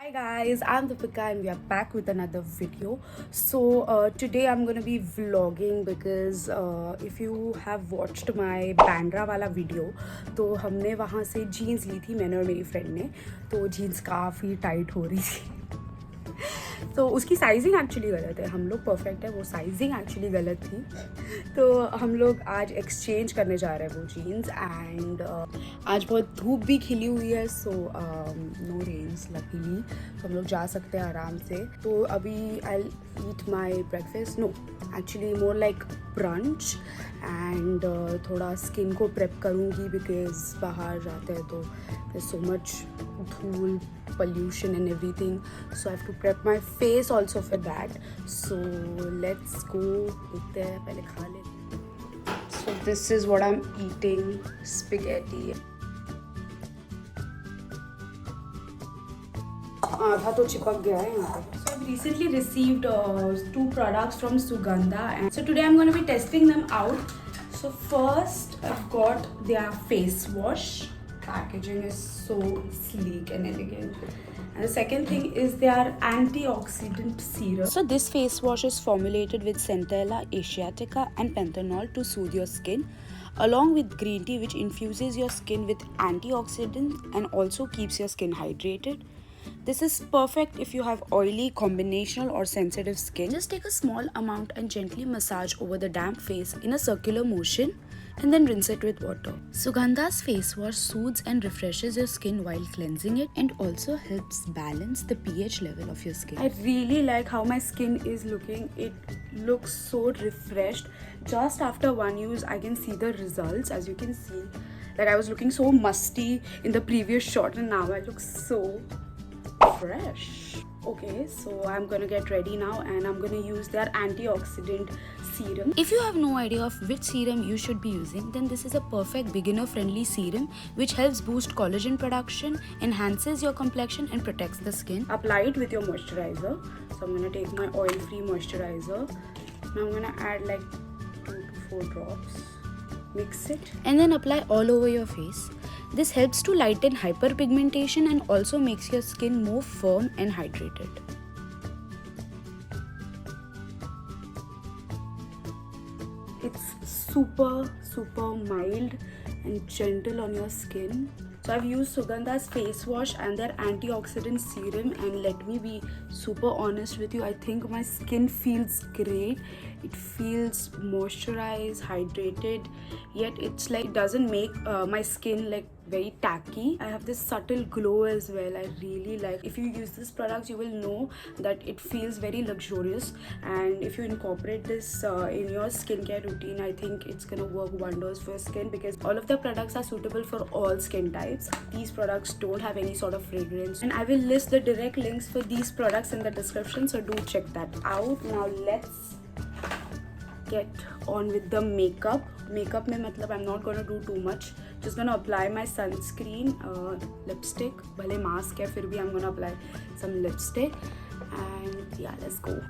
Hi guys, I'm Deepika and we are back with another video. So today I'm gonna be vlogging because if you have watched my Bandra वाला video, तो हमने वहाँ से jeans ली थी मैंने और मेरी friend ने. तो jeans काफ़ी tight हो रही थी. तो उसकी साइजिंग एक्चुअली गलत है. हम लोग परफेक्ट है, वो साइजिंग एक्चुअली गलत थी. तो हम लोग आज एक्सचेंज करने जा रहे हैं वो जीन्स. एंड आज बहुत धूप भी खिली हुई है, सो नो रेन्स लकीली, तो हम लोग जा सकते हैं आराम से. तो अभी I eat my breakfast, no actually more like brunch. And थोड़ा स्किन को प्रेप करूँगी बिकॉज बाहर जाते हैं तो सो मच धूल, pollution and everything, so I have to prep my face also for that. So let's go. देखते हैं, पहले खा लेते. So this is what I'm eating, spaghetti. आधा तो चिपक गया है यहाँ पे. So I've recently received 2 products from Sugandha, and so today I'm going to be testing them out. So first I've got their face wash. Packaging is so sleek and elegant. And the second thing is their antioxidant serum. So this face wash is formulated with Centella asiatica and panthenol to soothe your skin, along with green tea, which infuses your skin with antioxidants and also keeps your skin hydrated. This is perfect if you have oily, combinational or sensitive skin. Just take a small amount and gently massage over the damp face in a circular motion and then rinse it with water. Sugandha's face wash soothes and refreshes your skin while cleansing it and also helps balance the pH level of your skin. I really like how my skin is looking. It looks so refreshed. Just after one use, I can see the results. As you can see, like I was looking so musty in the previous shot and now I look so fresh. Okay, so I'm gonna get ready now and I'm gonna use their antioxidant serum. If you have no idea of which serum you should be using, then this is a perfect beginner friendly serum which helps boost collagen production, enhances your complexion and protects the skin. Apply it with your moisturizer. So I'm gonna take my oil free moisturizer. Now I'm gonna add like 2 to 4 drops. Mix it and then apply all over your face. This helps to lighten hyperpigmentation and also makes your skin more firm and hydrated. It's super mild and gentle on your skin. So I've used Sugandha's face wash and their antioxidant serum, and let me be super honest with you, I think my skin feels great. It feels moisturized, hydrated, yet it's like it doesn't make my skin like very tacky. I have this subtle glow as well. I really like. If you use this product, you will know that it feels very luxurious, and if you incorporate this in your skincare routine, I think it's gonna work wonders for your skin because all of the products are suitable for all skin types. These products don't have any sort of fragrance, and I will list the direct links for these products in the description, so do check that out. Now let's get on with the makeup. Makeup mein matlab I'm not gonna do too much. Just gonna apply my sunscreen, lipstick. Bhale mask hai, fir bhi I'm gonna apply some lipstick. And yeah, let's go.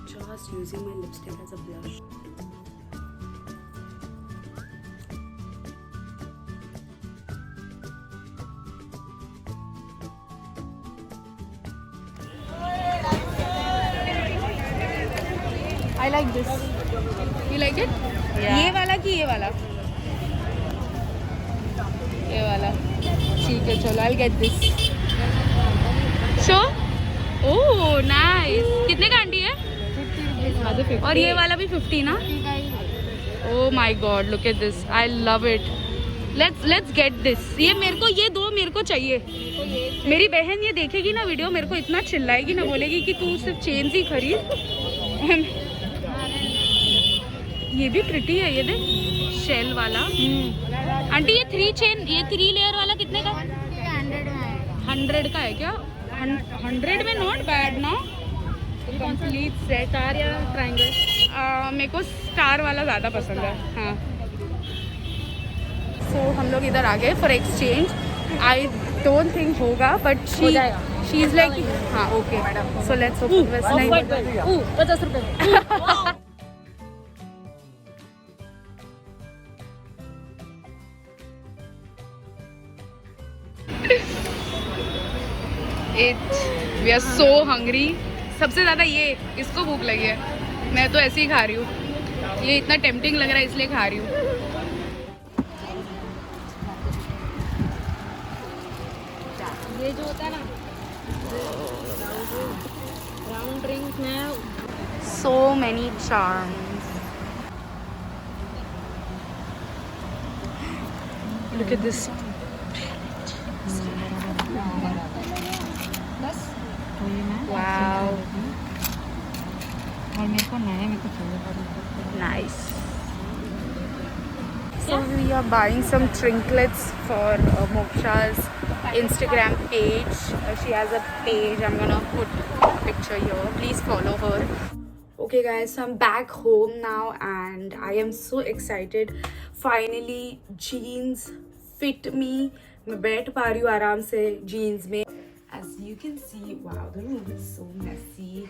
Just using my lipstick as a blush. I like this. You like it? Yeah. ये वाला कि ये वाला? ये वाला. ठीक है, चलो. I'll get this. So, oh nice. कितने का आंटी है? 50 और ये वाला भी 50 ना? Oh my God, look at this. I love it. Let's get this. ये मेरे को ये दो मेरे को चाहिए. मेरी बहन ये देखेगी ना वीडियो, मेरे को इतना चिल्लाएगी ना, बोलेगी कि तू सिर्फ चेन ही खरीद. ये भी प्रिटी है, ये देख, शेल वाला. आंटी ये 3 लेयर वाला कितने का? 100 का है क्या? 100 में नॉट बैड ना. कंप्लीट सेट स्टार या ट्रायंगल? मेरे को स्टार वाला ज़्यादा पसंद है. हाँ. सो हम लोग इधर आ गए for exchange. I don't think होगा, बट शी इज़ लाइक हाँ ओके. So let's hope. 50 रुपये. We are so hungry. सबसे ज़्यादा ये इसको भूख लगी है. मैं तो ऐसे ही खा रही हूँ. ये इतना टेम्पटिंग लग रहा है इसलिए खा रही हूँ. ये जो होता है ना राउंड ड्रिंक में So many charms. Look at this. Wow. और मेरे को नया मेरे को चाहिए. Nice. So we are buying some trinkets for Moksha's Instagram page. She has a page. I'm gonna put a picture here. Please follow her. Okay guys, so I'm back home now and I am so excited. Finally jeans fit me. मैं बैठ पा रही हूँ आराम से jeans में. As you can see, wow, the room is so messy.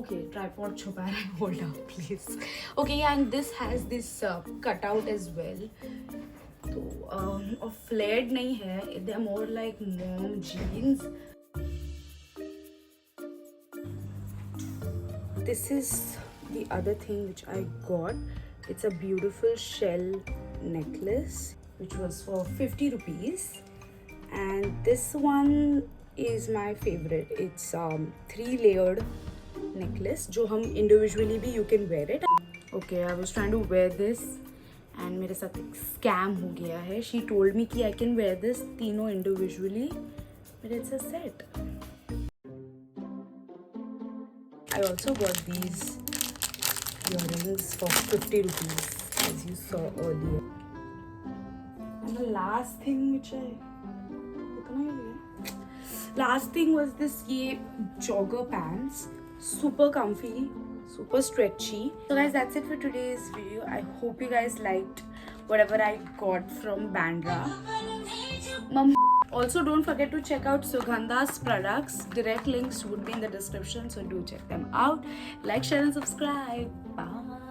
Okay, tripod छुपा रहा है. Hold up, please. Okay, and this has this cutout as well. तो और flared नहीं है. They are more like mom jeans. This is the other thing which I got. It's a beautiful shell necklace which was for 50 rupees. And this one is my favorite. It's 3-layered necklace जो हम individually भी you can wear it. Okay, I was trying to wear this and मेरे साथ एक scam हो गया है. She told me कि I can wear this तीनों individually, but it's a set. I also got these earrings for 50 rupees as you saw earlier. And the last thing which last thing was this ye jogger pants. Super comfy, super stretchy. So guys, that's it for today's video. I hope you guys liked whatever I got from Bandra. Also, don't forget to check out Sugandha's products. Direct links would be in the description, so do check them out. Like, share and subscribe. Bye.